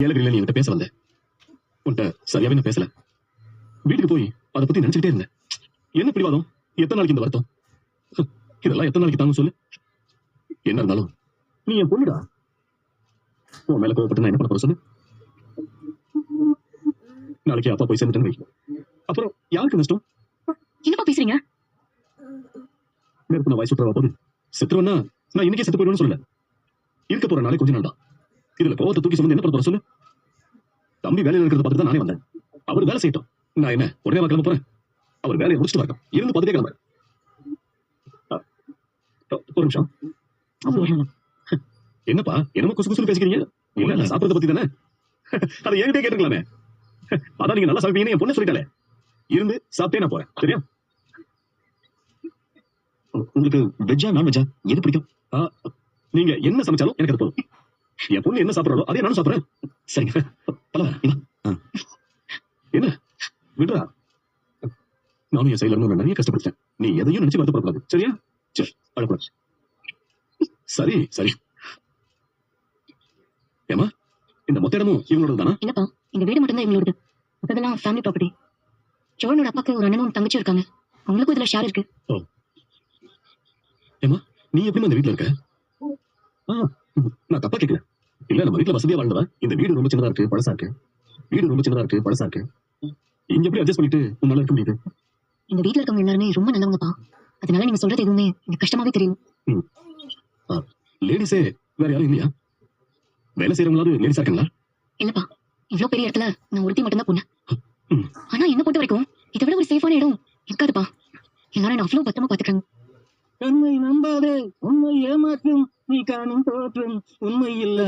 ஏலகிரியில நீ என்கிட்ட பேச வந்த, உன்கிட்ட சரியாவே நான் பேசல. வீட்டுக்கு போய் அதை பத்தி நினைச்சுக்கிட்டே இருந்தேன். என்ன பிடிவாதம், எத்தனை நாளைக்கு இந்த வருத்தம், இதெல்லாம் எத்தனை நாளைக்கு தாங்க சொல்லு. என்ன இருந்தாலும் நீ என் பொண்ணுடா. உன் மேல கோவப்பட்டு நான் என்ன பண்ண போற சொல்லு. நாளைக்கு அப்பா போய் சேர்ந்துட்டேன்னு வை, அப்புறம் யாருக்கு நஷ்டம்? என்னப்பா பேசுறீங்க? நெருப்பு நான் வாய் சுற்றுவா போது செத்துருவா. நான் இன்னைக்கே செத்து போயிடுவேன்னு சொல்லல. இருக்க போற நாளை கொஞ்ச நாள் தான். இதுல கோவத்தை தூக்கி சுமந்து என்ன பண்ண போற சொல்லு. தம்பி வேலையில இருக்கிறத பார்த்துட்டு தான் நானே வந்தேன். அவர் வேலை செய்யட்டும், நான் என்ன உடனே கிளம்ப போறேன். அவர் வேலையை முடிச்சுட்டு வரட்டும், இருந்து பார்த்துட்டே கிளம்ப. ஒரு நிமிஷம். என்னப்பா என்னமோ குசு குசுன்னு பேசிக்கிறீங்க? இல்ல சாப்பிடறத பத்தி தானே, அதை என்கிட்ட கேட்டுக்கலாமே. அதான் நீங்க நல்லா சாப்பிட்டீங்கன்னு என் பொண்ணு சொல்லிட்டாலே. இருந்து சாப்பிட்டே நான் போறேன், சரியா? உங்களுக்கு வெஜ்ஜா நான் வெஜ்ஜா எது பிடிக்கும்? நீங்க என்ன சமைச்சாலும் எனக்கு அது போதும். என் பொண்ணு என்ன சாப்பிடறோ அதே நானும் சாப்பிடுறேன். சரிங்க பலவா என்ன விடுறா. நானும் என் சைட்ல இருந்து நிறைய கஷ்டப்பட்டேன். நீ எதையும் நினைச்சு வருத்தப்படக்கூடாது, சரியா? சரி அழக்கூடாது. சரி சரி. ஏமா இந்த மொத்த இடமும் இவங்களோட தானா? இல்லப்பா, இந்த வீடு மட்டும்தான் இவங்களோடது. மொத்ததெல்லாம் ஃபேமிலி ப்ராப்பர்ட்டி. ஜோனோட அப்பாக்கு ஒரு அண்ணனும் தங்கச்சியும் இருக்காங்க. அவங்களுக்கும் இதுல ஷேர் இருக்கு. ஏமா நீ எப்படி இந்த வீட்டுல இருக்க? நான் தப்பா கேட்கல. இல்ல நம்ம வீட்டுல வசதியா வாழ்ந்தவா. இந்த வீடு ரொம்ப சின்னதா இருக்கு, பழசா இருக்கு. வீடு ரொம்ப சின்னதா இருக்கு, பழசா இருக்கு. இங்க எப்படி அட்ஜஸ்ட் பண்ணிட்டு உன்னால இருக்க முடியுது? இந்த வீட்டுல இருக்கவங்க எல்லாருமே ரொம்ப நல்லவங்கப்பா. அதனால நீங்க சொல்றது எதுவுமே எனக்கு கஷ்டமாவே தெரியும். லேடிஸே வேற யாரும் இல்லையா? வேலை செய்யறவங்களாவது லேடிஸா இருக்காங்களா? இல்லப்பா, இவ்வளவு பெரிய இடத்துல நான் ஒருத்தி மட்டும் தான் பொண்ணு. ஆனா என்ன பொறுத்த வரைக்கும் இதை விட ஒரு சேஃபான இடம் இருக்காதுப்பா. எல்லாரும் என்ன அவ்வளவு பத்திரமா பாத்துக்கிறாங்க. கண்ணை நம்பாதே, உண்மை ஏமாற்றும், நீ காணும் தோற்றம் உண்மை இல்ல.